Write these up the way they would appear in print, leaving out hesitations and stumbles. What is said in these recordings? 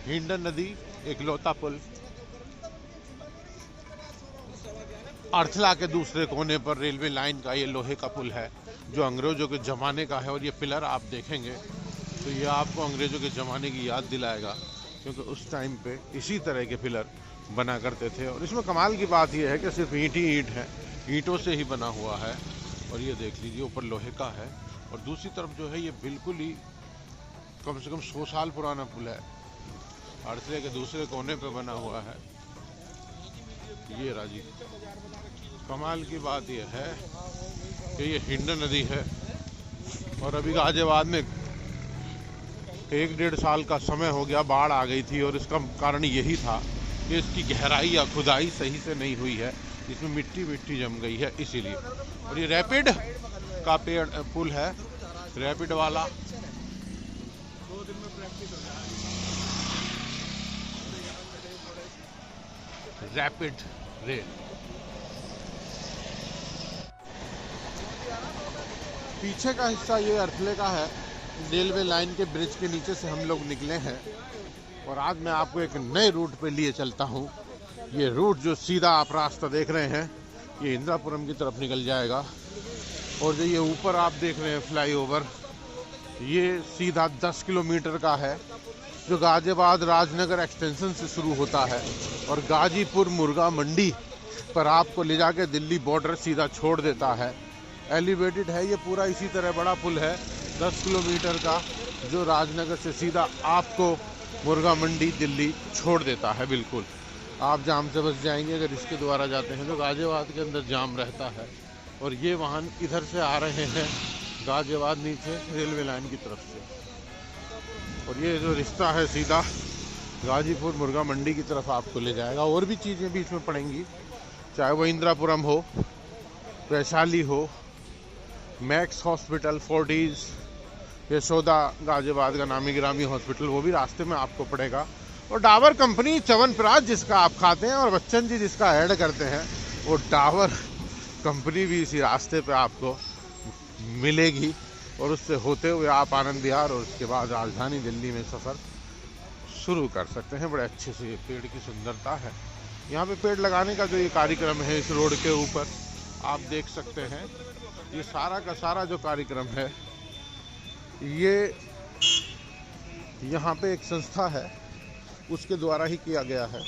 हिंडन नदी इकलौता पुल अर्थला के दूसरे कोने पर रेलवे लाइन का ये लोहे का पुल है जो अंग्रेजों के ज़माने का है। और ये पिलर आप देखेंगे तो ये आपको अंग्रेजों के ज़माने की याद दिलाएगा, क्योंकि उस टाइम पे इसी तरह के पिलर बना करते थे। और इसमें कमाल की बात यह है कि सिर्फ ईंट ही ईंट है, ईंटों से ही बना हुआ है। और ये देख लीजिए ऊपर लोहे का है, और दूसरी तरफ जो है ये बिल्कुल ही कम से कम 100 साल पुराना पुल है। अर्थले के दूसरे कोने पे बना हुआ है ये राजी। कमाल की बात यह है कि ये हिंडन नदी है, और अभी गाजियाबाद में 1-1.5 साल का समय हो गया, बाढ़ आ गई थी। और इसका कारण यही था कि इसकी गहराई या खुदाई सही से नहीं हुई है, इसमें मिट्टी मिट्टी जम गई है इसीलिए। और ये रैपिड का पुल है, रैपिड वाला। 2 दिन में प्रैक्टिस हो जाएगी। Rapid rail. पीछे का हिस्सा ये अर्थले का है, रेलवे लाइन के ब्रिज के नीचे से हम लोग निकले हैं। और आज मैं आपको एक नए रूट पे लिए चलता हूँ। ये रूट जो सीधा आप रास्ता देख रहे हैं ये इंदिरापुरम की तरफ निकल जाएगा, और जो ये ऊपर आप देख रहे हैं फ्लाईओवर ये सीधा 10 किलोमीटर का है, जो गाजियाबाद राजनगर एक्सटेंशन से शुरू होता है और गाजीपुर मुर्गा मंडी पर आपको ले जाके दिल्ली बॉर्डर सीधा छोड़ देता है। एलिवेटेड है ये पूरा, इसी तरह बड़ा पुल है 10 किलोमीटर का, जो राजनगर से सीधा आपको मुर्गा मंडी दिल्ली छोड़ देता है। बिल्कुल आप जाम से बच जाएंगे अगर इसके द्वारा जाते हैं तो। गाजियाबाद के अंदर जाम रहता है, और ये वाहन इधर से आ रहे हैं गाजियाबाद नीचे रेलवे लाइन की तरफ से। और ये जो रिश्ता है सीधा गाजीपुर मुर्गा मंडी की तरफ आपको ले जाएगा। और भी चीज़ें भी इसमें पड़ेंगी, चाहे वो इंदिरापुरम हो, वैशाली हो, max hospital, forties, Yashoda Ghaziabad का नामी गिरामी हॉस्पिटल, वो भी रास्ते में आपको पड़ेगा। और डाबर कंपनी च्यवनप्राश जिसका आप खाते हैं और बच्चन जी जिसका ऐड करते हैं, वो डाबर कंपनी भी इसी रास्ते पे आपको मिलेगी। और उससे होते हुए आप आनंद विहार और उसके बाद राजधानी दिल्ली में सफ़र शुरू कर सकते हैं। बड़े अच्छे से ये पेड़ की सुंदरता है। यहाँ पे पेड़ लगाने का जो ये कार्यक्रम है इस रोड के ऊपर आप देख सकते हैं, ये सारा का सारा जो कार्यक्रम है ये यहाँ पे एक संस्था है उसके द्वारा ही किया गया है।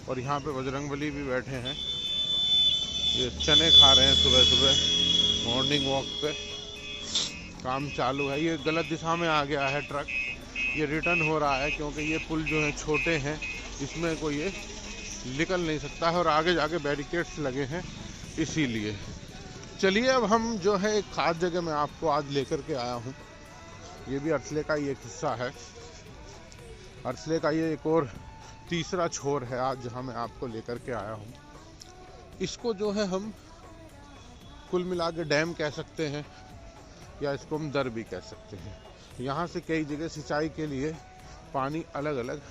और यहाँ पे बजरंगबली भी बैठे हैं, ये चने खा रहे हैं सुबह सुबह मॉर्निंग वॉक पे। काम चालू है। ये गलत दिशा में आ गया है ट्रक, ये रिटर्न हो रहा है क्योंकि ये पुल जो है छोटे हैं, इसमें कोई ये निकल नहीं सकता है और आगे जाके बैरिकेड्स लगे हैं इसीलिए। चलिए अब हम जो है एक खास जगह मैं आपको आज लेकर के आया हूँ। ये भी अर्थले का ही एक हिस्सा है। अर्थले का ये एक और तीसरा छोर है आज जहाँ मैं आपको लेकर के आया हूँ। इसको जो है हम कुल मिला के डैम कह सकते हैं या इसको हम दर भी कह सकते हैं। यहाँ से कई जगह सिंचाई के लिए पानी अलग अलग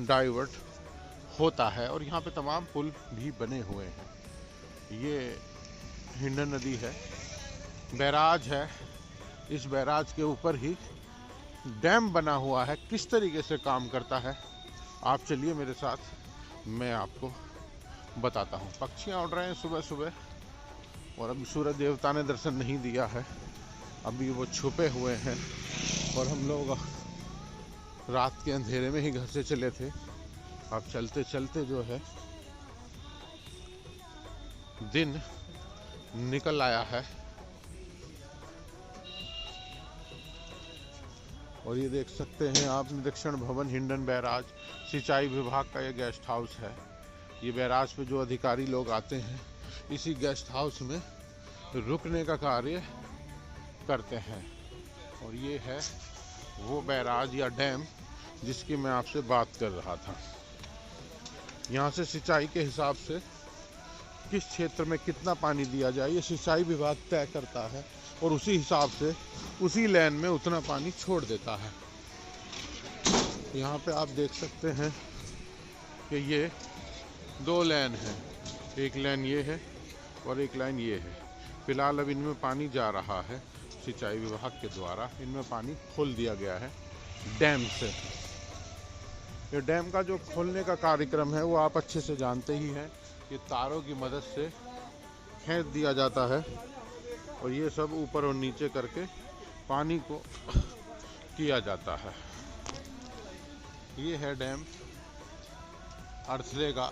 डाइवर्ट होता है और यहाँ पे तमाम पुल भी बने हुए हैं। ये हिंडन नदी है, बैराज है, इस बैराज के ऊपर ही डैम बना हुआ है। किस तरीके से काम करता है आप चलिए मेरे साथ, मैं आपको बताता हूँ। पक्षियाँ उड़ रहे हैं सुबह सुबह और अभी सूरज देवता ने दर्शन नहीं दिया है, अभी वो छुपे हुए हैं और हम लोग रात के अंधेरे में ही घर से चले थे। अब चलते चलते जो है दिन निकल आया है और ये देख सकते हैं आप निरीक्षण भवन हिंडन बैराज, सिंचाई विभाग का ये गेस्ट हाउस है। ये बैराज पे जो अधिकारी लोग आते हैं इसी गेस्ट हाउस में रुकने का कार्य करते हैं। और ये है वो बैराज या डैम जिसकी मैं आपसे बात कर रहा था। यहाँ से सिंचाई के हिसाब से किस क्षेत्र में कितना पानी दिया जाए ये सिंचाई विभाग तय करता है और उसी हिसाब से उसी लेन में उतना पानी छोड़ देता है। यहाँ पे आप देख सकते हैं कि ये दो लेन हैं, एक लेन ये है और एक लाइन ये है। फिलहाल अब इनमें पानी जा रहा है, सिंचाई विभाग के द्वारा इनमें पानी खोल दिया गया है डैम से। ये डैम का जो खोलने का कार्यक्रम है वो आप अच्छे से जानते ही हैं कि तारों की मदद से खींच दिया जाता है और ये सब ऊपर और नीचे करके पानी को किया जाता है। ये है डैम अर्थले का।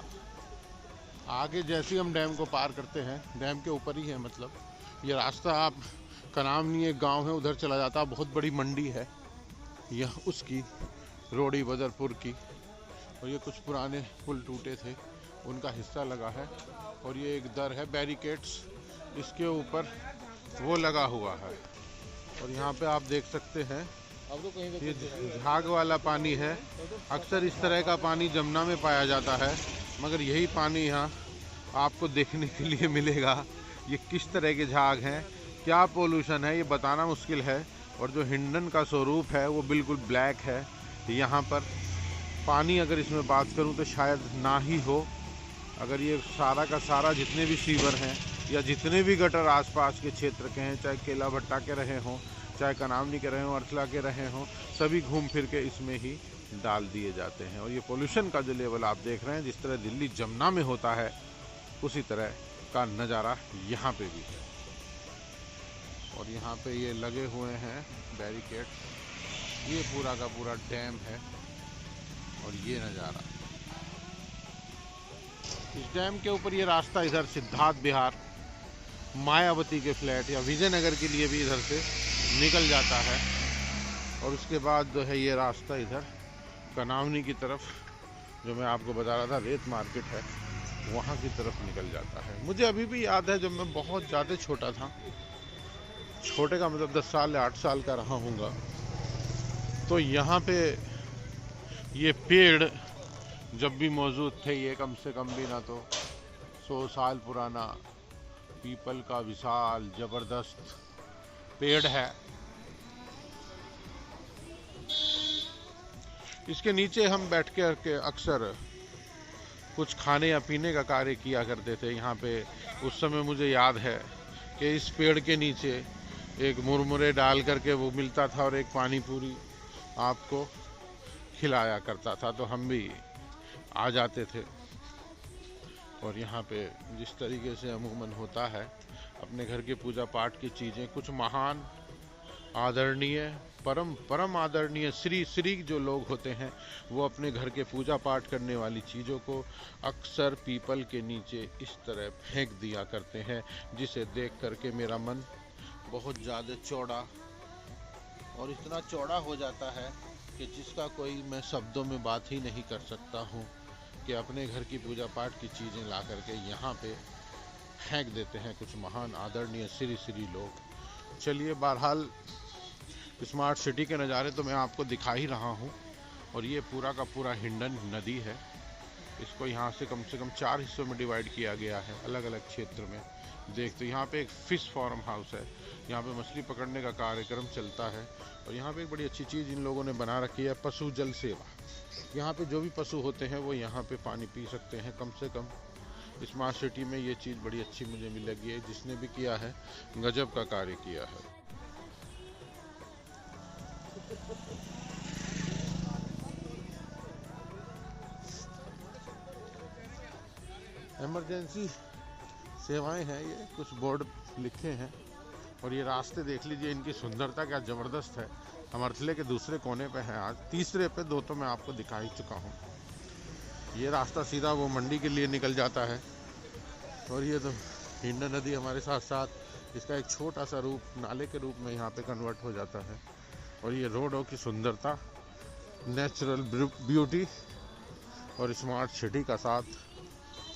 आगे जैसे हम डैम को पार करते हैं, डैम के ऊपर ही है, मतलब ये रास्ता आप कनामनी एक गांव है उधर चला जाता है। बहुत बड़ी मंडी है यह उसकी, रोड़ी बदरपुर की। और ये कुछ पुराने पुल टूटे थे उनका हिस्सा लगा है। और ये एक दर है, बैरिकेड्स इसके ऊपर वो लगा हुआ है। और यहाँ पे आप देख सकते हैं ये झाग वाला पानी है। अक्सर इस तरह का पानी जमुना में पाया जाता है, मगर यही पानी यहाँ आपको देखने के लिए मिलेगा। ये किस तरह के झाग हैं, क्या पोल्यूशन है, ये बताना मुश्किल है। और जो हिंडन का स्वरूप है वो बिल्कुल ब्लैक है। यहाँ पर पानी अगर इसमें बात करूँ तो शायद ना ही हो। अगर ये सारा का सारा जितने भी सीवर हैं या जितने भी गटर आसपास के क्षेत्र के हैं, चाहे केला भट्टा के रहे हों, चाहे कनामनी के रहे हों, अर्थला के रहे हों, सभी घूम फिर के इसमें ही डाल दिए जाते हैं। और ये पोल्यूशन का जो लेवल आप देख रहे हैं, जिस तरह दिल्ली जमुना में होता है उसी तरह का नज़ारा यहाँ पे भी है। और यहाँ पे ये लगे हुए हैं बैरिकेड्स। ये पूरा का पूरा डैम है और ये नज़ारा। इस डैम के ऊपर ये रास्ता इधर सिद्धार्थ विहार, मायावती के फ्लैट या विजयनगर के लिए भी इधर से निकल जाता है। और उसके बाद जो है ये रास्ता इधर कनावनी की तरफ, जो मैं आपको बता रहा था रेत मार्केट है, वहाँ की तरफ निकल जाता है। मुझे अभी भी याद है जब मैं बहुत ज़्यादा छोटा था, छोटे का मतलब 10 साल या 8 साल का रहा हूँगा, तो यहाँ पे ये पेड़ जब भी मौजूद थे, ये कम से कम भी ना तो 100 साल पुराना पीपल का विशाल जबरदस्त पेड़ है। इसके नीचे हम बैठ के अक्सर कुछ खाने या पीने का कार्य किया करते थे। यहाँ पे उस समय मुझे याद है कि इस पेड़ के नीचे एक मुरमुरे डाल करके वो मिलता था और एक पानी पूरी आपको खिलाया करता था, तो हम भी आ जाते थे। और यहाँ पे जिस तरीके से अमूमन होता है अपने घर के पूजा पाठ की चीज़ें, कुछ महान आदरणीय परम आदरणीय श्री जो लोग होते हैं वो अपने घर के पूजा पाठ करने वाली चीज़ों को अक्सर पीपल के नीचे इस तरह फेंक दिया करते हैं, जिसे देख करके मेरा मन बहुत ज़्यादा चौड़ा और इतना चौड़ा हो जाता है कि जिसका कोई मैं शब्दों में बात ही नहीं कर सकता हूँ, कि अपने घर की पूजा पाठ की चीज़ें ला करके यहाँ पे फेंक देते हैं कुछ महान आदरणीय श्री लोग। चलिए, बहरहाल स्मार्ट सिटी के नज़ारे तो मैं आपको दिखा ही रहा हूँ। और ये पूरा का पूरा हिंडन नदी है। इसको यहाँ से कम 4 हिस्सों में डिवाइड किया गया है, अलग अलग क्षेत्र में। देखते यहाँ पे एक फ़िश फार्म हाउस है, यहाँ पे मछली पकड़ने का कार्यक्रम चलता है। और यहाँ पे एक बड़ी अच्छी चीज़ इन लोगों ने बना रखी है, पशु जल सेवा। यहाँ पे जो भी पशु होते हैं वो यहाँ पे पानी पी सकते हैं कम से कम। स्मार्ट सिटी में ये चीज़ बड़ी अच्छी मुझे मिल लगी है, जिसने भी किया है गजब का कार्य किया है। इमरजेंसी सेवाएं हैं, ये कुछ बोर्ड लिखे हैं। और ये रास्ते देख लीजिए, इनकी सुंदरता क्या ज़बरदस्त है। हम अर्थले के दूसरे कोने पे हैं आज, तीसरे पे 2 तो मैं आपको दिखा ही चुका हूँ। ये रास्ता सीधा वो मंडी के लिए निकल जाता है। और ये तो हिंडन नदी हमारे साथ साथ इसका एक छोटा सा रूप नाले के रूप में यहाँ पे कन्वर्ट हो जाता है। और ये रोडों की सुंदरता, नेचुरल ब्यूटी और स्मार्ट सिटी का साथ,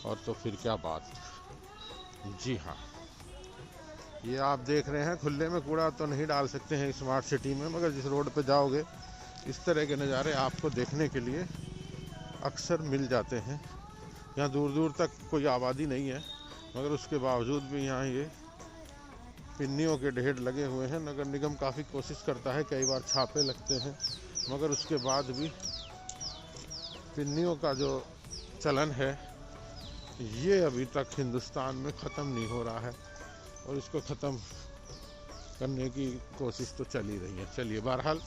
और तो फिर क्या बात। जी हाँ, ये आप देख रहे हैं, खुले में कूड़ा तो नहीं डाल सकते हैं स्मार्ट सिटी में, मगर जिस रोड पे जाओगे इस तरह के नज़ारे आपको देखने के लिए अक्सर मिल जाते हैं। यहाँ दूर दूर तक कोई आबादी नहीं है, मगर उसके बावजूद भी यहाँ ये पिन्नियों के ढेर लगे हुए हैं। नगर निगम काफ़ी कोशिश करता है, कई बार छापे लगते हैं, मगर उसके बाद भी पिन्नियों का जो चलन है ये अभी तक हिंदुस्तान में ख़त्म नहीं हो रहा है। और इसको ख़त्म करने की कोशिश तो चल ही रही है। चलिए, बहरहाल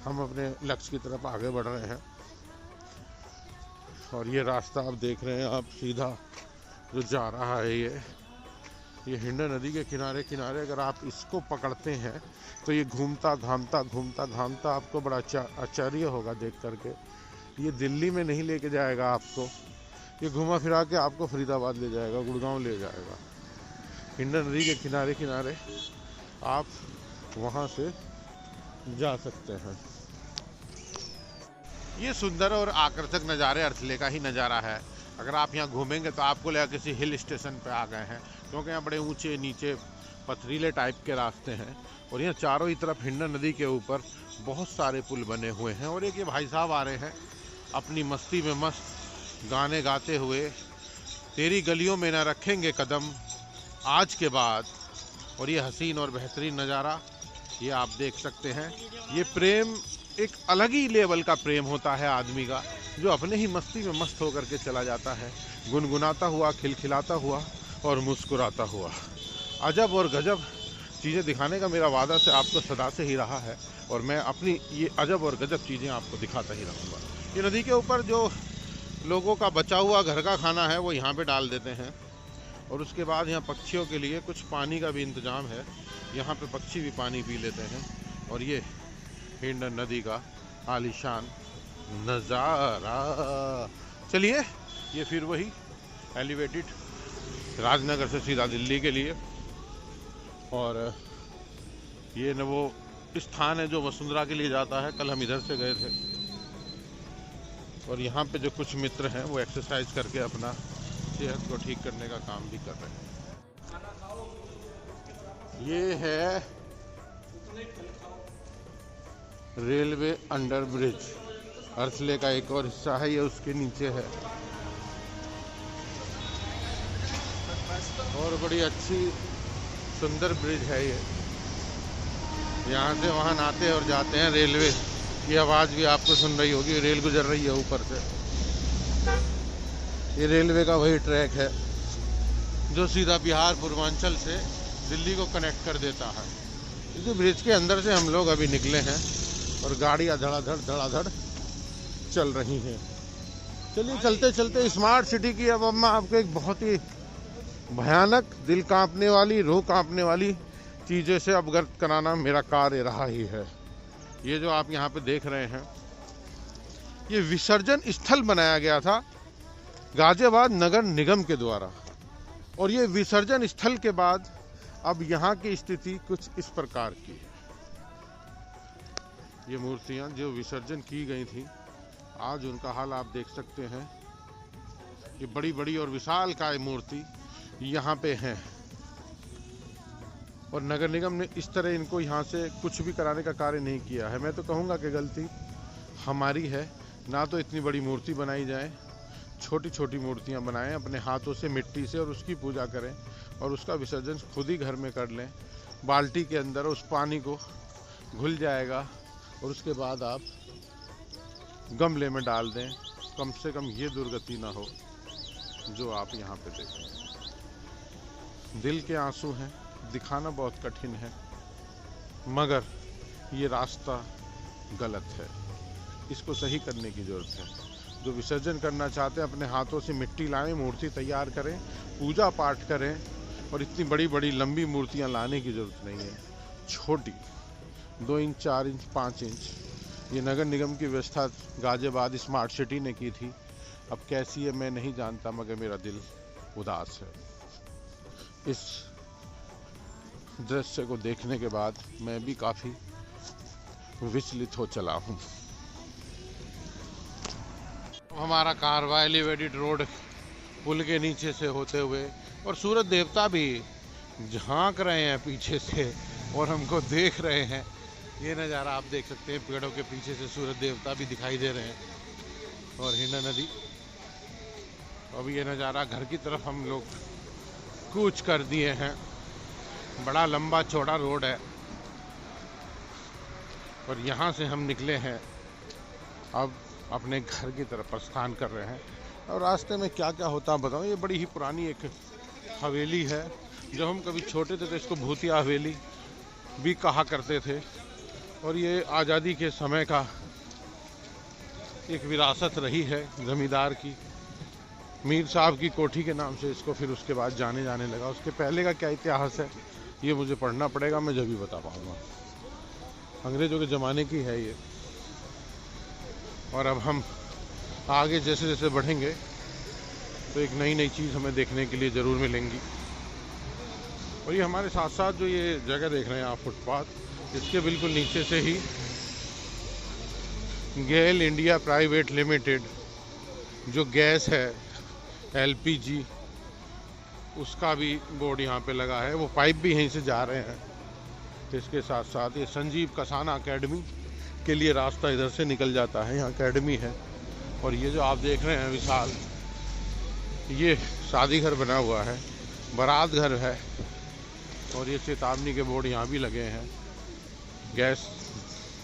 हम अपने लक्ष्य की तरफ आगे बढ़ रहे हैं। और ये रास्ता आप देख रहे हैं, आप सीधा जो जा रहा है ये हिंडन नदी के किनारे किनारे अगर आप इसको पकड़ते हैं तो ये घूमता घामता आपको बड़ा आश्चर्य होगा देख करके। ये दिल्ली में नहीं लेके जाएगा आपको, ये घुमा फिरा के आपको फरीदाबाद ले जाएगा, गुड़गांव ले जाएगा। हिंडन नदी के किनारे किनारे आप वहाँ से जा सकते हैं। ये सुंदर और आकर्षक नज़ारे अर्थले का ही नज़ारा है। अगर आप यहाँ घूमेंगे तो आपको लगा किसी हिल स्टेशन पे आ गए हैं, क्योंकि यहाँ बड़े ऊंचे नीचे पथरीले टाइप के रास्ते हैं और यहाँ चारों ही तरफ हिंडन नदी के ऊपर बहुत सारे पुल बने हुए हैं। और एक ये भाई साहब आ रहे हैं अपनी मस्ती में मस्त गाने गाते हुए, तेरी गलियों में न रखेंगे कदम आज के बाद। और ये हसीन और बेहतरीन नज़ारा ये आप देख सकते हैं। ये प्रेम एक अलग ही लेवल का प्रेम होता है आदमी का, जो अपने ही मस्ती में मस्त होकर के चला जाता है, गुनगुनाता हुआ, खिलखिलाता हुआ और मुस्कुराता हुआ। अजब और गजब चीज़ें दिखाने का मेरा वादा से आपको सदा से ही रहा है और मैं अपनी ये अजब और गजब चीज़ें आपको दिखाता ही रहूँगा। ये नदी के ऊपर जो लोगों का बचा हुआ घर का खाना है वो यहाँ पे डाल देते हैं और उसके बाद यहाँ पक्षियों के लिए कुछ पानी का भी इंतज़ाम है, यहाँ पे पक्षी भी पानी पी लेते हैं। और ये हिंडन नदी का आलीशान नज़ारा। चलिए ये फिर वही एलिवेटेड राजनगर से सीधा दिल्ली के लिए, और ये न वो स्थान है जो वसुंधरा के लिए जाता है। कल हम इधर से गए थे और यहाँ पे जो कुछ मित्र हैं वो एक्सरसाइज करके अपना सेहत को ठीक करने का काम भी कर रहे हैं। ये है रेलवे अंडर ब्रिज, अर्थले का एक और हिस्सा है, ये उसके नीचे है और बड़ी अच्छी सुंदर ब्रिज है ये। यहाँ से वहाँ आते और जाते हैं। रेलवे की आवाज़ भी आपको सुन रही होगी, रेल गुजर रही है ऊपर से। ये रेलवे का वही ट्रैक है जो सीधा बिहार पूर्वांचल से दिल्ली को कनेक्ट कर देता है। इसी ब्रिज के अंदर से हम लोग अभी निकले हैं और गाड़ियाँ धड़ाधड़ चल रही हैं। चलिए चलते चलते स्मार्ट सिटी की अब मैं आपको एक बहुत ही भयानक, दिल कांपने वाली, रूह कांपने वाली चीज़ों से अवगत कराना मेरा कार्य रहा ही है। ये जो आप यहाँ पे देख रहे हैं, ये विसर्जन स्थल बनाया गया था गाजियाबाद नगर निगम के द्वारा, और ये विसर्जन स्थल के बाद अब यहाँ की स्थिति कुछ इस प्रकार की है। ये मूर्तियाँ जो विसर्जन की गई थी, आज उनका हाल आप देख सकते हैं। ये बड़ी बड़ी और विशालकाय मूर्ति यहाँ पे हैं और नगर निगम ने इस तरह इनको यहाँ से कुछ भी कराने का कार्य नहीं किया है। मैं तो कहूँगा कि गलती हमारी है, ना तो इतनी बड़ी मूर्ति बनाई जाए, छोटी छोटी मूर्तियाँ बनाएं अपने हाथों से मिट्टी से और उसकी पूजा करें और उसका विसर्जन खुद ही घर में कर लें। बाल्टी के अंदर उस पानी को घुल जाएगा और उसके बाद आप गमले में डाल दें। कम से कम ये दुर्गति ना हो जो आप यहाँ पे देखें। दिल के आंसू हैं, दिखाना बहुत कठिन है, मगर ये रास्ता गलत है, इसको सही करने की ज़रूरत है। जो विसर्जन करना चाहते हैं अपने हाथों से मिट्टी लाएं, मूर्ति तैयार करें, पूजा पाठ करें, और इतनी बड़ी बड़ी लंबी मूर्तियां लाने की ज़रूरत नहीं है। छोटी 2 इंच 4 इंच 5 इंच ये नगर निगम की व्यवस्था गाजियाबाद स्मार्ट सिटी ने की थी। अब कैसी है मैं नहीं जानता, मगर मेरा दिल उदास है। इस दृश्य को देखने के बाद मैं भी काफ़ी विचलित हो चला हूँ। हमारा कारवां एलिवेटेड रोड पुल के नीचे से होते हुए, और सूरज देवता भी झांक रहे हैं पीछे से और हमको देख रहे हैं। ये नज़ारा आप देख सकते हैं, पेड़ों के पीछे से सूरज देवता भी दिखाई दे रहे हैं और हिंडन नदी। अब ये नज़ारा घर की तरफ हम लोग कूच कर दिए हैं। बड़ा लंबा चौड़ा रोड है और यहाँ से हम निकले हैं, अब अपने घर की तरफ प्रस्थान कर रहे हैं। और रास्ते में क्या क्या होता है बताऊँ। ये बड़ी ही पुरानी एक हवेली है, जब हम कभी छोटे थे तो इसको भूतिया हवेली भी कहा करते थे, और ये आज़ादी के समय का एक विरासत रही है जमींदार की, मीर साहब की कोठी के नाम से इसको फिर उसके बाद जाने लगा। उसके पहले का क्या इतिहास है ये मुझे पढ़ना पड़ेगा, मैं जब भी बता पाऊंगा। अंग्रेजों के ज़माने की है ये। और अब हम आगे जैसे जैसे बढ़ेंगे तो एक नई नई चीज़ हमें देखने के लिए ज़रूर मिलेंगी। और ये हमारे साथ साथ जो ये जगह देख रहे हैं आप, फुटपाथ, इसके बिल्कुल नीचे से ही गेल इंडिया प्राइवेट लिमिटेड जो गैस है LPG, उसका भी बोर्ड यहाँ पे लगा है। वो पाइप भी यहीं से जा रहे हैं। इसके साथ साथ ये संजीव कसाना अकेडमी के लिए रास्ता इधर से निकल जाता है, यहाँ अकेडमी है। और ये जो आप देख रहे हैं विशाल, ये शादी घर बना हुआ है, बारात घर है। और ये चेतावनी के बोर्ड यहाँ भी लगे हैं, गैस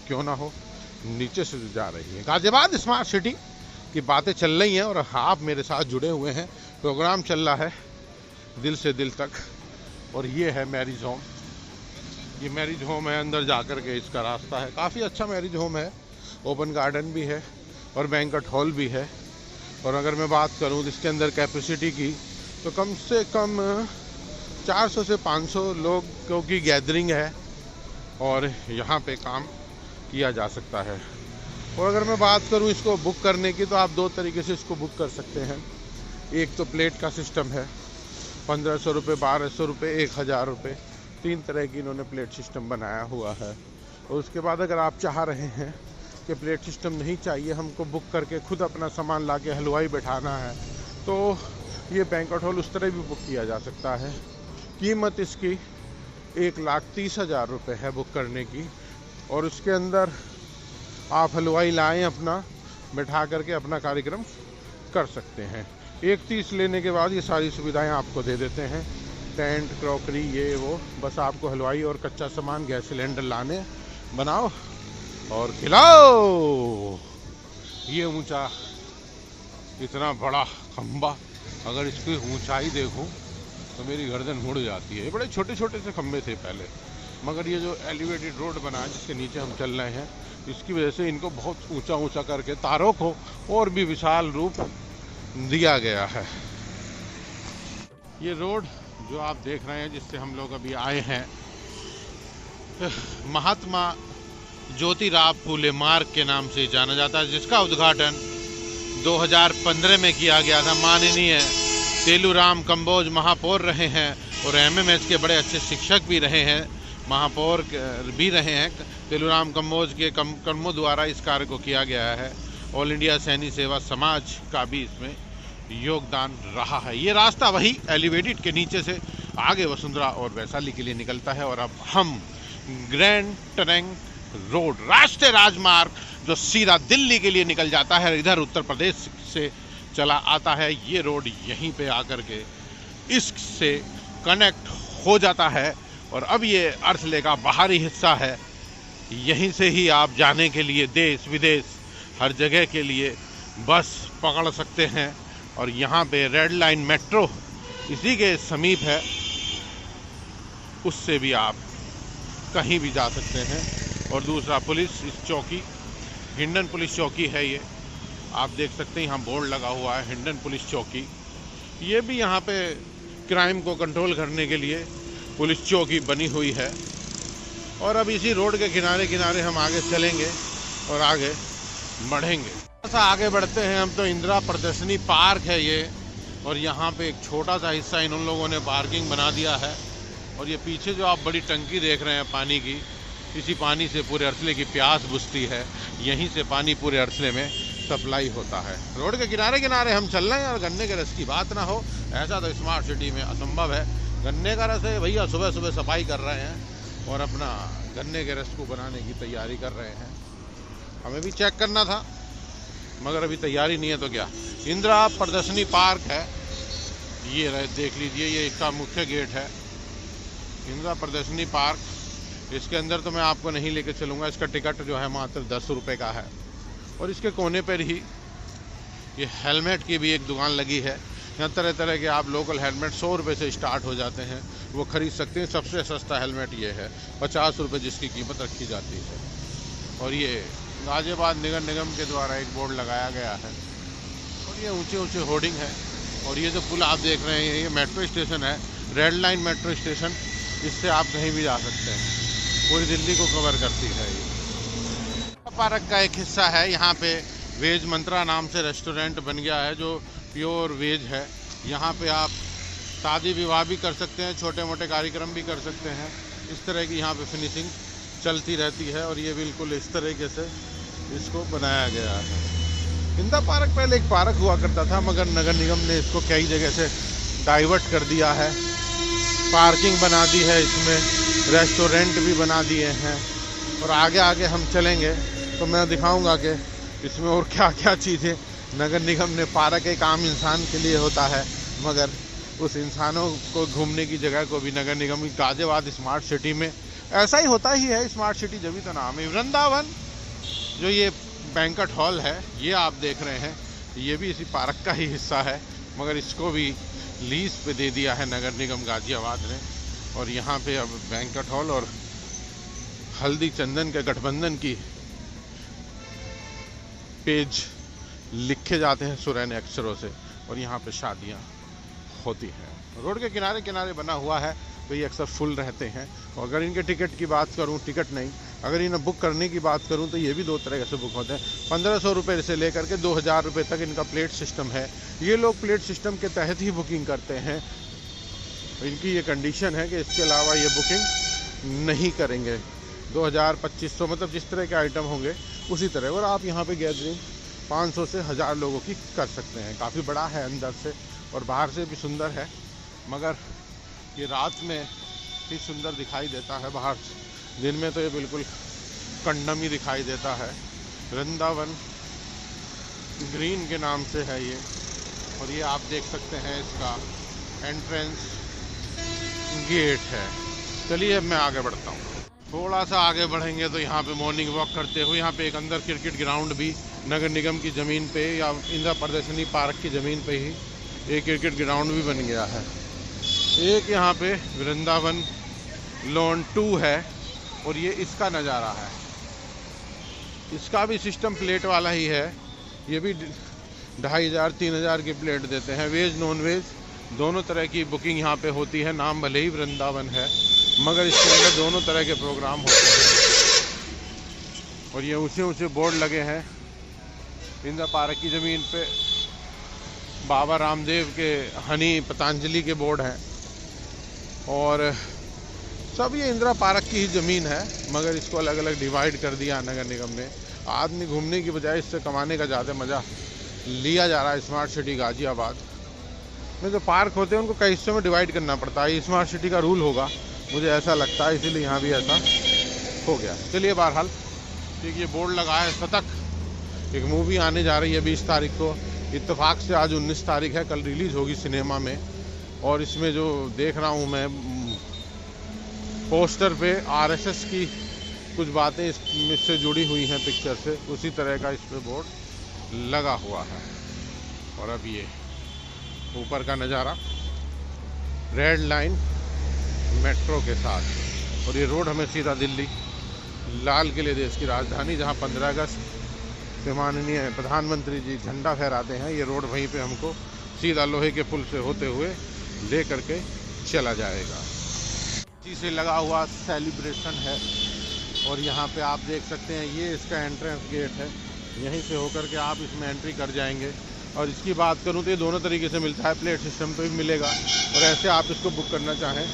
क्यों ना हो नीचे से जा रही है। गाजियाबाद स्मार्ट सिटी की बातें चल रही हैं और आप मेरे साथ जुड़े हुए हैं। प्रोग्राम चल रहा है दिल से दिल तक। और ये है मैरिज होम, ये मैरिज होम है, अंदर जाकर के इसका रास्ता है। काफ़ी अच्छा मैरिज होम है, ओपन गार्डन भी है और बैंक्वेट हॉल भी है। और अगर मैं बात करूं इसके अंदर कैपेसिटी की तो कम से कम 400 से 500 लोगों की गैदरिंग है और यहाँ पे काम किया जा सकता है। और अगर मैं बात करूं इसको बुक करने की तो आप दो तरीके से इसको बुक कर सकते हैं। एक तो प्लेट का सिस्टम है, 1500 रुपये, 1200 रुपये, 1000 रुपये, 3 तरह की इन्होंने प्लेट सिस्टम बनाया हुआ है। और उसके बाद अगर आप चाह रहे हैं कि प्लेट सिस्टम नहीं चाहिए, हमको बुक करके खुद अपना सामान ला के हलवाई बैठाना है, तो ये बैंक्वेट हॉल उस तरह भी बुक किया जा सकता है। कीमत इसकी 1,30,000 रुपये है बुक करने की। और उसके अंदर आप हलवाई लाएं, अपना बैठा करके अपना कार्यक्रम कर सकते हैं। 1,30,000 लेने के बाद ये सारी सुविधाएं आपको दे देते हैं, टेंट, क्रॉकरी, ये वो। बस आपको हलवाई और कच्चा सामान, गैस सिलेंडर लाने, बनाओ और खिलाओ। ये ऊंचा इतना बड़ा खंबा, अगर इसकी ऊंचाई देखूं तो मेरी गर्दन मुड़ जाती है। बड़े छोटे छोटे से खंबे थे पहले, मगर ये जो एलिवेटेड रोड बना है जिसके नीचे हम चल रहे हैं, इसकी वजह से इनको बहुत ऊंचा ऊंचा करके तारों को और भी विशाल रूप दिया गया है। ये रोड जो आप देख रहे हैं जिससे हम लोग अभी आए हैं, महात्मा ज्योतिराव फूले मार्ग के नाम से जाना जाता है, जिसका उद्घाटन 2015 में किया गया था। माननीय तेलूराम कंबोज महापौर रहे हैं और MMH के बड़े अच्छे शिक्षक भी रहे हैं, महापौर भी रहे हैं। तेलूराम कंबोज के कर्मों द्वारा इस कार्य को किया गया है। ऑल इंडिया सैनिक सेवा समाज का भी इसमें योगदान रहा है। ये रास्ता वही एलिवेटेड के नीचे से आगे वसुंधरा और वैशाली के लिए निकलता है। और अब हम ग्रैंड ट्रंक रोड, राष्ट्रीय राजमार्ग जो सीधा दिल्ली के लिए निकल जाता है, इधर उत्तर प्रदेश से चला आता है, ये रोड यहीं पे आकर के इससे कनेक्ट हो जाता है। और अब ये अर्थले का बाहरी हिस्सा है, यहीं से ही आप जाने के लिए देश विदेश हर जगह के लिए बस पकड़ सकते हैं। और यहाँ पे रेड लाइन मेट्रो इसी के समीप है, उससे भी आप कहीं भी जा सकते हैं। और दूसरा पुलिस चौकी, हिंडन पुलिस चौकी है ये, आप देख सकते हैं यहाँ बोर्ड लगा हुआ है हिंडन पुलिस चौकी। ये भी यहाँ पे क्राइम को कंट्रोल करने के लिए पुलिस चौकी बनी हुई है। और अब इसी रोड के किनारे किनारे हम आगे चलेंगे और आगे बढ़ेंगे। ऐसा आगे बढ़ते हैं हम तो इंदिरा प्रदर्शनी पार्क है ये, और यहाँ पे एक छोटा सा हिस्सा इन लोगों ने पार्किंग बना दिया है। और ये पीछे जो आप बड़ी टंकी देख रहे हैं पानी की, इसी पानी से पूरे अरसले की प्यास बुझती है, यहीं से पानी पूरे अरसले में सप्लाई होता है। रोड के किनारे किनारे हम चल रहे हैं और गन्ने के रस की बात ना हो ऐसा तो स्मार्ट सिटी में असंभव है। गन्ने का रस है भैया, सुबह सुबह सफाई कर रहे हैं और अपना गन्ने के रस को बनाने की तैयारी कर रहे हैं। हमें भी चेक करना था मगर अभी तैयारी नहीं है तो क्या। इंदिरा प्रदर्शनी पार्क है, ये रहे देख लीजिए, ये इसका मुख्य गेट है इंदिरा प्रदर्शनी पार्क। इसके अंदर तो मैं आपको नहीं लेके चलूँगा, इसका टिकट जो है मात्र 10 रुपये का है। और इसके कोने पर ही ये हेलमेट की भी एक दुकान लगी है, यहाँ तरह तरह के आप लोकल हेलमेट 100 रुपये से स्टार्ट हो जाते हैं, वो खरीद सकते हैं। सबसे सस्ता हेलमेट ये है, 50 रुपये जिसकी कीमत रखी जाती है। और ये गाजियाबाद नगर निगम के द्वारा एक बोर्ड लगाया गया है और ये ऊंचे ऊंचे होर्डिंग है। और ये जो पुल आप देख रहे हैं ये मेट्रो स्टेशन है, रेड लाइन मेट्रो स्टेशन। इससे आप कहीं भी जा सकते हैं, पूरी दिल्ली को कवर करती है। ये पार्क का एक हिस्सा है। यहाँ पे वेज मंत्रा नाम से रेस्टोरेंट बन गया है जो प्योर वेज है। यहाँ पे आप शादी विवाह भी कर सकते हैं, छोटे मोटे कार्यक्रम भी कर सकते हैं। इस तरह की यहाँ पे फिनिशिंग चलती रहती है और ये बिल्कुल इस तरीके से इसको बनाया गया है। इंदिरा पार्क पहले एक पार्क हुआ करता था, मगर नगर निगम ने इसको कई जगह से डाइवर्ट कर दिया है। पार्किंग बना दी है, इसमें रेस्टोरेंट भी बना दिए हैं। और आगे आगे हम चलेंगे तो मैं दिखाऊंगा कि इसमें और क्या क्या चीज़ें नगर निगम ने। पार्क एक आम इंसान के लिए होता है, मगर उस इंसानों को घूमने की जगह को भी नगर निगम की गाजियाबाद स्मार्ट सिटी में ऐसा ही होता ही है। स्मार्ट सिटी जब भी तो नाम है। वृंदावन जो ये बैंक्वेट हॉल है ये आप देख रहे हैं, ये भी इसी पार्क का ही हिस्सा है, मगर इसको भी लीज पे दे दिया है नगर निगम गाजियाबाद ने। और यहाँ पे अब बैंक्वेट हॉल और हल्दी चंदन के गठबंधन की पेज लिखे जाते हैं सुरैन अक्षरों से और यहाँ पे शादियाँ होती हैं। रोड के किनारे किनारे बना हुआ है तो ये अक्सर फुल रहते हैं। और अगर इनके टिकट की बात करूँ, टिकट नहीं, अगर इन्हें बुक करने की बात करूँ तो ये भी दो तरह से बुक होते हैं। 1500 रुपये से लेकर के 2000 रुपये तक इनका प्लेट सिस्टम है। ये लोग प्लेट सिस्टम के तहत ही बुकिंग करते हैं। इनकी ये कंडीशन है कि इसके अलावा ये बुकिंग नहीं करेंगे। 2000-2500 मतलब जिस तरह के आइटम होंगे उसी तरह। और आप यहाँ पे गैदरिंग 500 से 1000 लोगों की कर सकते हैं। काफ़ी बड़ा है अंदर से और बाहर से भी सुंदर है, मगर ये रात में ही सुंदर दिखाई देता है बाहर से। दिन में तो ये बिल्कुल कंडम ही दिखाई देता है। वृंदावन ग्रीन के नाम से है ये। और ये आप देख सकते हैं इसका एंट्रेंस गेट है। चलिए अब मैं आगे बढ़ता हूँ। थोड़ा सा आगे बढ़ेंगे तो यहाँ पे मॉर्निंग वॉक करते हुए यहाँ पे एक अंदर क्रिकेट ग्राउंड भी नगर निगम की ज़मीन पे या इंदिरा प्रदर्शनी पार्क की ज़मीन पे ही एक क्रिकेट ग्राउंड भी बन गया है। एक यहाँ पे वृंदावन लॉन 2 है और ये इसका नज़ारा है। इसका भी सिस्टम प्लेट वाला ही है। ये भी 2500-3000 की प्लेट देते हैं। वेज नॉन वेज दोनों तरह की बुकिंग यहाँ पे होती है। नाम भले ही वृंदावन है, मगर इसके अंदर दोनों तरह के प्रोग्राम होते हैं। और ये ऊंचे ऊंचे बोर्ड लगे हैं। इंदिरा पार्क की ज़मीन पे बाबा रामदेव के हनी पतंजलि के बोर्ड हैं। और सब ये इंदिरा पार्क की ही ज़मीन है, मगर इसको अलग अलग डिवाइड कर दिया नगर निगम ने। आदमी घूमने की बजाय इससे कमाने का ज़्यादा मज़ा लिया जा रहा है। स्मार्ट सिटी गाजियाबाद में जो पार्क होते हैं उनको कई हिस्सों में डिवाइड करना पड़ता है। स्मार्ट सिटी का रूल होगा, मुझे ऐसा लगता है, इसीलिए यहाँ भी ऐसा हो गया। चलिए बहरहाल ठीक, ये बोर्ड लगा है शतक। एक मूवी आने जा रही है 20 तारीख को। इत्तेफाक से आज 19 तारीख है, कल रिलीज़ होगी सिनेमा में। और इसमें जो देख रहा हूँ मैं पोस्टर पे आरएसएस की कुछ बातें इससे जुड़ी हुई हैं पिक्चर से, उसी तरह का इस पे बोर्ड लगा हुआ है। और अब ये ऊपर का नज़ारा रेड लाइन मेट्रो के साथ। और ये रोड हमें सीधा दिल्ली लाल किले, देश की राजधानी, जहाँ 15 अगस्त से माननीय प्रधानमंत्री जी झंडा फहराते हैं, ये रोड वहीं पे हमको सीधा लोहे के पुल से होते हुए ले करके चला जाएगा। इसी से लगा हुआ सेलिब्रेशन है। और यहाँ पे आप देख सकते हैं ये इसका एंट्रेंस गेट है। यहीं से होकर के आप इसमें एंट्री कर जाएंगे। और इसकी बात करूँ तो ये दोनों तरीके से मिलता है। प्लेट सिस्टम पे भी मिलेगा और ऐसे आप इसको बुक करना चाहें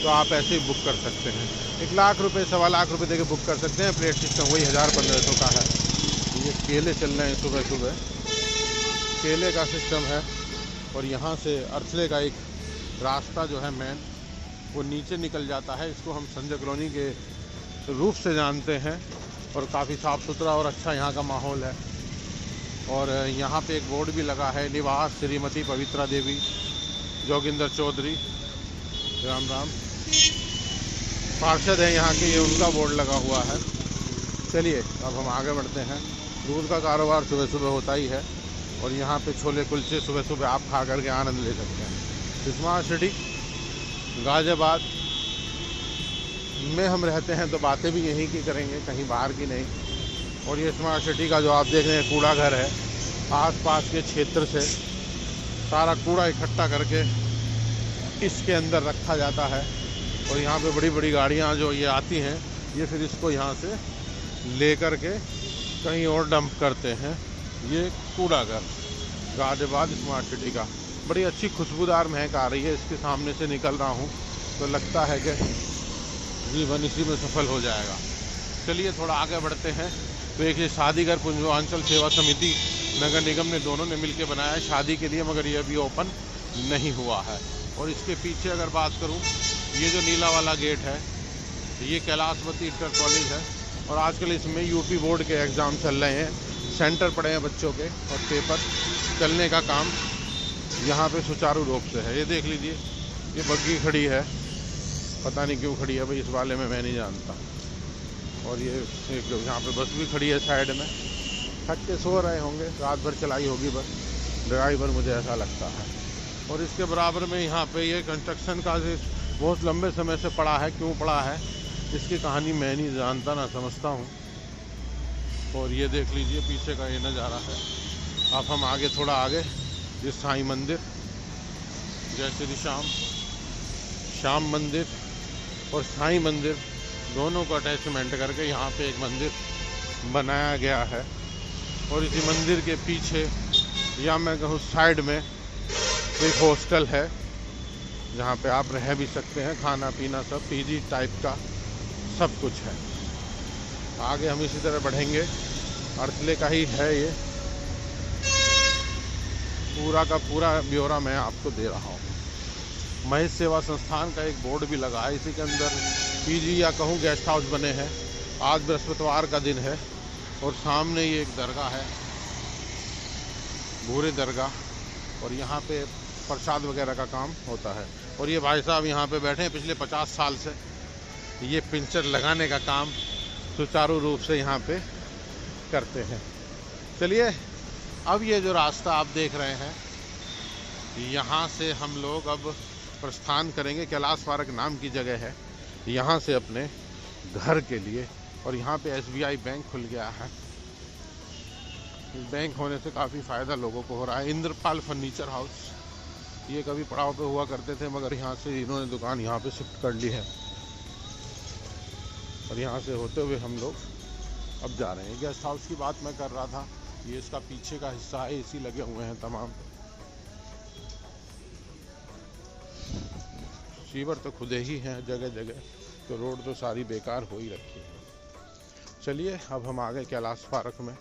तो आप ऐसे ही बुक कर सकते हैं। 1 लाख रुपये 1.25 लाख रुपये देके बुक कर सकते हैं। प्लेट सिस्टम वही 1000-1500 का है। ये केले चल रहे हैं सुबह सुबह, केले का सिस्टम है। और यहाँ से अरसले का एक रास्ता जो है मेन वो नीचे निकल जाता है। इसको हम संजय कॉलोनी के रूफ से जानते हैं। और काफ़ी साफ़ सुथरा और अच्छा यहाँ का माहौल है। और यहाँ पे एक बोर्ड भी लगा है, निवास श्रीमती पवित्रा देवी जोगिंदर चौधरी, राम राम, पार्षद है यहाँ के, ये उनका बोर्ड लगा हुआ है। चलिए अब हम आगे बढ़ते हैं। दूध का कारोबार सुबह सुबह होता ही है। और यहाँ पे छोले कुलचे सुबह सुबह आप खा करके आनंद ले सकते हैं। स्मार्ट सिटी गाजियाबाद में हम रहते हैं तो बातें भी यहीं की करेंगे, कहीं बाहर की नहीं। और ये स्मार्ट सिटी का जो आप देख रहे हैं कूड़ा घर है, आसपास के क्षेत्र से सारा कूड़ा इकट्ठा करके इसके अंदर रखा जाता है। और यहाँ पे बड़ी बड़ी गाड़ियाँ जो ये आती हैं, ये फिर इसको यहाँ से ले कर के कहीं और डंप करते हैं। ये कूड़ा घर गाजियाबाद स्मार्ट सिटी का, बड़ी अच्छी खुशबूदार महक आ रही है। इसके सामने से निकल रहा हूँ तो लगता है कि जीवन इसी में सफल हो जाएगा। चलिए थोड़ा आगे बढ़ते हैं। तो एक ये शादीगर पूर्वांचल सेवा समिति नगर निगम ने दोनों ने मिलकर बनाया है शादी के लिए, मगर ये अभी ओपन नहीं हुआ है। और इसके पीछे अगर बात करूं, ये जो नीला वाला गेट है ये कैलाशवती इंटर कॉलेज है। और आजकल इसमें यूपी बोर्ड के एग्ज़ाम चल रहे हैं, सेंटर पड़े हैं बच्चों के, और पेपर चलने का काम यहाँ पे सुचारू रूप से है। ये देख लीजिए, ये बग्गी खड़ी है, पता नहीं क्यों खड़ी है भाई, इस वाले में मैं नहीं जानता। और ये एक यहाँ पे बस भी खड़ी है साइड में, थक के सो रहे होंगे, रात भर चलाई होगी बस ड्राइवर, मुझे ऐसा लगता है। और इसके बराबर में यहाँ पे ये कंस्ट्रक्शन का बहुत लंबे समय से पड़ा है। क्यों पड़ा है इसकी कहानी मैं नहीं जानता, ना समझता हूँ। और ये देख लीजिए पीछे का ये नज़ारा है। अब हम आगे थोड़ा आगे, ये साईं मंदिर, जय श्री श्याम मंदिर और साईं मंदिर दोनों को अटैचमेंट करके यहाँ पे एक मंदिर बनाया गया है। और इसी मंदिर के पीछे, या मैं कहूँ साइड में, एक हॉस्टल है जहाँ पे आप रह भी सकते हैं, खाना पीना सब पीजी टाइप का सब कुछ है। आगे हम इसी तरह बढ़ेंगे। अर्थले का ही है ये, पूरा का पूरा ब्यौरा मैं आपको दे रहा हूँ। महेश सेवा संस्थान का एक बोर्ड भी लगा है, इसी के अंदर पीजी या कहूँ गेस्ट हाउस बने हैं। आज बृहस्पतिवार का दिन है और सामने ये एक दरगाह है, भूरे दरगाह, और यहाँ पे प्रसाद वगैरह का काम होता है। और ये भाई साहब यहाँ पे बैठे हैं पिछले 50 साल से, ये पिंचर लगाने का काम सुचारू रूप से यहाँ पे करते हैं। चलिए अब ये जो रास्ता आप देख रहे हैं, यहाँ से हम लोग अब प्रस्थान करेंगे। कैलाश पार्क नाम की जगह है, यहाँ से अपने घर के लिए। और यहाँ पे SBI बैंक खुल गया है। बैंक होने से काफ़ी फ़ायदा लोगों को हो रहा है। इंद्रपाल फर्नीचर हाउस, ये कभी पड़ाव पे हुआ करते थे, मगर यहाँ से इन्होंने दुकान यहाँ पे शिफ्ट कर ली है। और यहाँ से होते हुए हम लोग अब जा रहे हैं। गेस्ट हाउस की बात मैं कर रहा था, ये इसका पीछे का हिस्सा है, AC लगे हुए हैं तमाम। सीवर तो खुदे ही हैं जगह जगह, तो रोड तो सारी बेकार हो ही रखी है। चलिए अब हम आ गए कैलाश पार्क में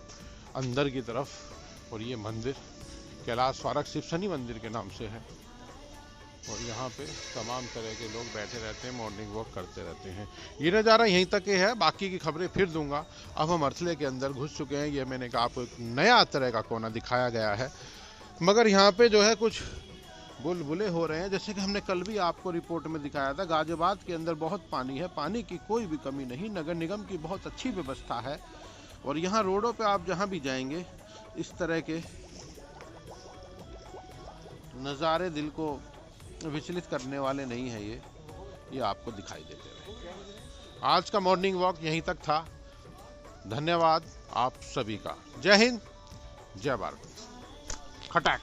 अंदर की तरफ। और ये मंदिर कैलाश पार्क शिव शनि मंदिर के नाम से है। और यहाँ पे तमाम तरह के लोग बैठे रहते हैं, मॉर्निंग वॉक करते रहते हैं। ये नज़ारा यहीं तक ही है, बाकी की खबरें फिर दूंगा। अब हम अर्थले के अंदर घुस चुके हैं। ये मैंने कहा आपको एक नया तरह का कोना दिखाया गया है, मगर यहाँ पे जो है कुछ बुलबुले हो रहे हैं, जैसे कि हमने कल भी आपको रिपोर्ट में दिखाया था। गाजियाबाद के अंदर बहुत पानी है, पानी की कोई भी कमी नहीं, नगर निगम की बहुत अच्छी व्यवस्था है। और यहाँ रोडों पे आप जहाँ भी जाएंगे इस तरह के नज़ारे दिल को विचलित करने वाले नहीं है। ये आपको दिखाई देते रहे। आज का मॉर्निंग वॉक यहीं तक था। धन्यवाद आप सभी का। जय हिंद, जय भारत। खटाक।